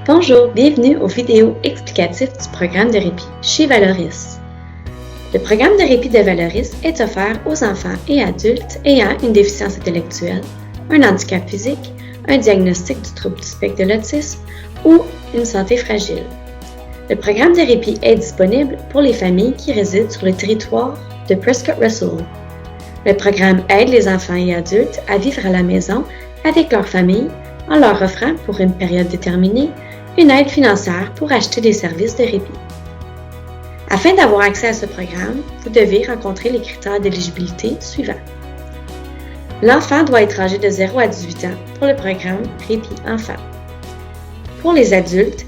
Bonjour, bienvenue aux vidéos explicatives du programme de répit chez Valoris. Le programme de répit de Valoris est offert aux enfants et adultes ayant une déficience intellectuelle, un handicap physique, un diagnostic du trouble du spectre de l'autisme ou une santé fragile. Le programme de répit est disponible pour les familles qui résident sur le territoire de Prescott-Russell. Le programme aide les enfants et adultes à vivre à la maison avec leur famille en leur offrant pour une période déterminée une aide financière pour acheter des services de répit. Afin d'avoir accès à ce programme, vous devez rencontrer les critères d'éligibilité suivants. L'enfant doit être âgé de 0 à 18 ans pour le programme Répit Enfant. Pour les adultes,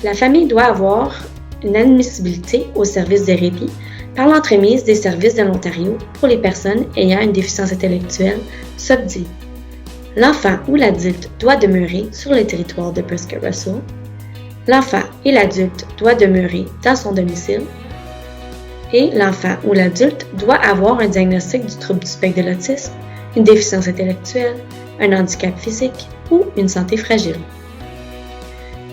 la famille doit avoir une admissibilité au service de répit par l'entremise des services de l'Ontario pour les personnes ayant une déficience intellectuelle SOPDI. L'enfant ou l'adulte doit demeurer sur le territoire de Prescott-Russell. L'enfant et l'adulte doit demeurer dans son domicile. Et l'enfant ou l'adulte doit avoir un diagnostic du trouble du spectre de l'autisme, une déficience intellectuelle, un handicap physique ou une santé fragile.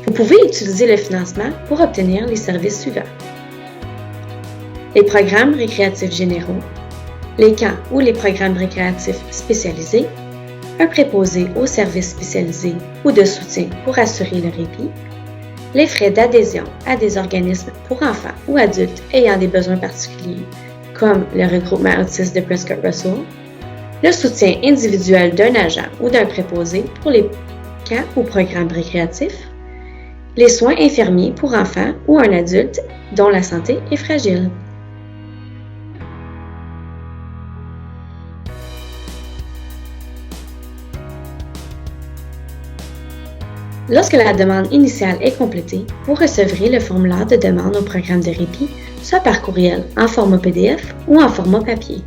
Vous pouvez utiliser le financement pour obtenir les services suivants. Les programmes récréatifs généraux, les camps ou les programmes récréatifs spécialisés, un préposé aux services spécialisés ou de soutien pour assurer le répit, les frais d'adhésion à des organismes pour enfants ou adultes ayant des besoins particuliers, comme le regroupement autiste de Prescott-Russell, le soutien individuel d'un agent ou d'un préposé pour les camps ou programmes récréatifs, les soins infirmiers pour enfants ou un adulte dont la santé est fragile. Lorsque la demande initiale est complétée, vous recevrez le formulaire de demande au programme de répit, soit par courriel en format PDF ou en format papier.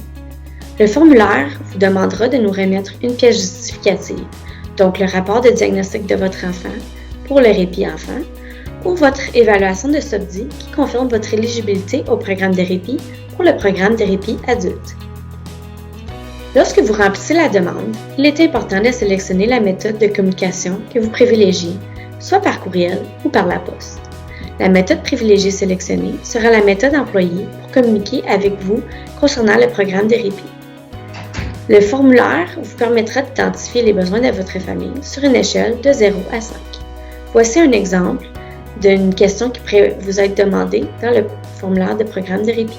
Le formulaire vous demandera de nous remettre une pièce justificative, donc le rapport de diagnostic de votre enfant pour le répit enfant ou votre évaluation de SOPDI qui confirme votre éligibilité au programme de répit pour le programme de répit adulte. Lorsque vous remplissez la demande, il est important de sélectionner la méthode de communication que vous privilégiez, soit par courriel ou par la poste. La méthode privilégiée sélectionnée sera la méthode employée pour communiquer avec vous concernant le programme de répit. Le formulaire vous permettra d'identifier les besoins de votre famille sur une échelle de 0 à 5. Voici un exemple d'une question qui pourrait vous être demandée dans le formulaire de programme de répit.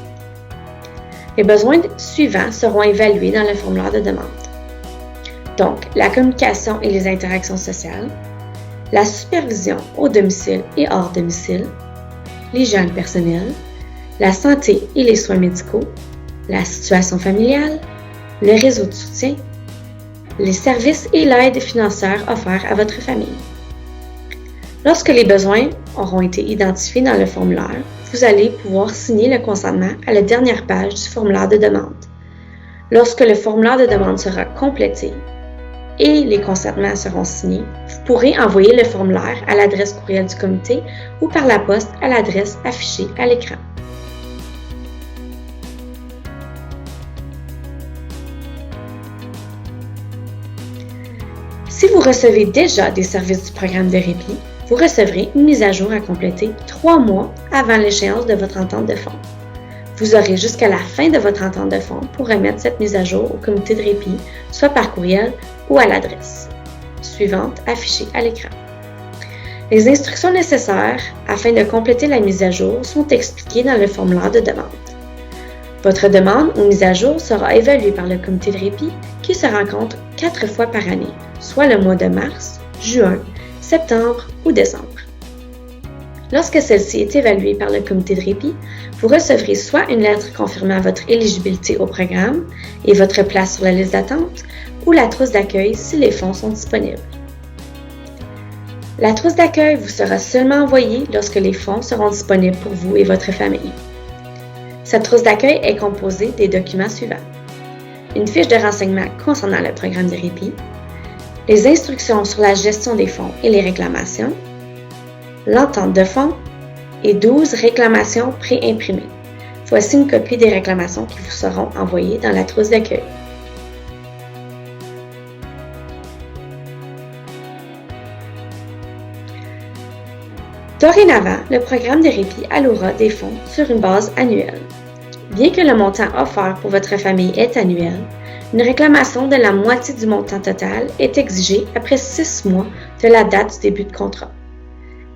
Les besoins suivants seront évalués dans le formulaire de demande. Donc, la communication et les interactions sociales, la supervision au domicile et hors domicile, l'hygiène personnelle, la santé et les soins médicaux, la situation familiale, le réseau de soutien, les services et l'aide financière offerts à votre famille. Lorsque les besoins auront été identifiés dans le formulaire, vous allez pouvoir signer le consentement à la dernière page du formulaire de demande. Lorsque le formulaire de demande sera complété et les consentements seront signés, vous pourrez envoyer le formulaire à l'adresse courriel du comité ou par la poste à l'adresse affichée à l'écran. Si vous recevez déjà des services du programme de répit, vous recevrez une mise à jour à compléter 3 mois avant l'échéance de votre entente de fonds. Vous aurez jusqu'à la fin de votre entente de fonds pour remettre cette mise à jour au comité de répit, soit par courriel ou à l'adresse suivante affichée à l'écran. Les instructions nécessaires afin de compléter la mise à jour sont expliquées dans le formulaire de demande. Votre demande ou mise à jour sera évaluée par le comité de répit qui se rencontre 4 fois par année, soit le mois de mars, juin, septembre ou décembre. Lorsque celle-ci est évaluée par le comité de répit, vous recevrez soit une lettre confirmant votre éligibilité au programme et votre place sur la liste d'attente, ou la trousse d'accueil si les fonds sont disponibles. La trousse d'accueil vous sera seulement envoyée lorsque les fonds seront disponibles pour vous et votre famille. Cette trousse d'accueil est composée des documents suivants: une fiche de renseignement concernant le programme de répit, les instructions sur la gestion des fonds et les réclamations, l'entente de fonds et 12 réclamations pré-imprimées. Voici une copie des réclamations qui vous seront envoyées dans la trousse d'accueil. Dorénavant, le programme de répit allouera des fonds sur une base annuelle. Bien que le montant offert pour votre famille est annuel, une réclamation de la moitié du montant total est exigée après 6 mois de la date du début de contrat.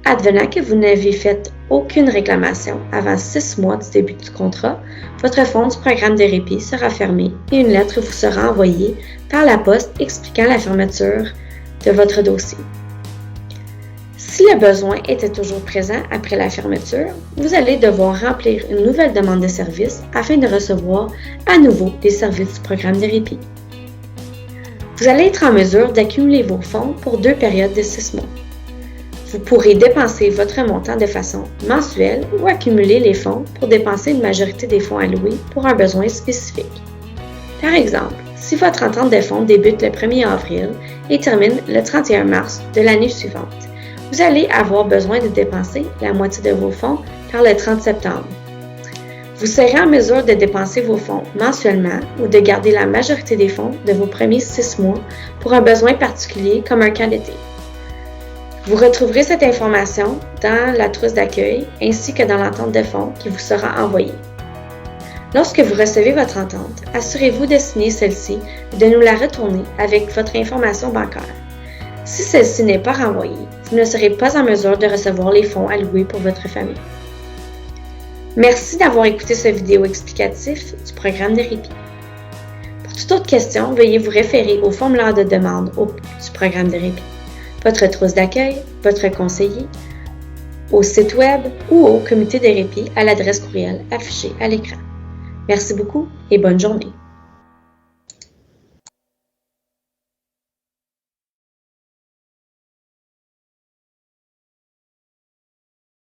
Advenant que vous n'avez fait aucune réclamation avant 6 mois du début du contrat, votre fonds du programme de répit sera fermé et une lettre vous sera envoyée par la poste expliquant la fermeture de votre dossier. Si le besoin était toujours présent après la fermeture, vous allez devoir remplir une nouvelle demande de service afin de recevoir à nouveau les services du programme de répit. Vous allez être en mesure d'accumuler vos fonds pour 2 périodes de 6 mois. Vous pourrez dépenser votre montant de façon mensuelle ou accumuler les fonds pour dépenser une majorité des fonds alloués pour un besoin spécifique. Par exemple, si votre entente de fonds débute le 1er avril et termine le 31 mars de l'année suivante, vous allez avoir besoin de dépenser la moitié de vos fonds par le 30 septembre. Vous serez en mesure de dépenser vos fonds mensuellement ou de garder la majorité des fonds de vos premiers 6 mois pour un besoin particulier comme un camp d'été. Vous retrouverez cette information dans la trousse d'accueil ainsi que dans l'entente de fonds qui vous sera envoyée. Lorsque vous recevez votre entente, assurez-vous de signer celle-ci et de nous la retourner avec votre information bancaire. Si celle-ci n'est pas renvoyée, vous ne serez pas en mesure de recevoir les fonds alloués pour votre famille. Merci d'avoir écouté cette vidéo explicative du programme de répit. Pour toute autre question, veuillez vous référer au formulaire de demande du programme de répit, votre trousse d'accueil, votre conseiller, au site web ou au comité de répit à l'adresse courriel affichée à l'écran. Merci beaucoup et bonne journée.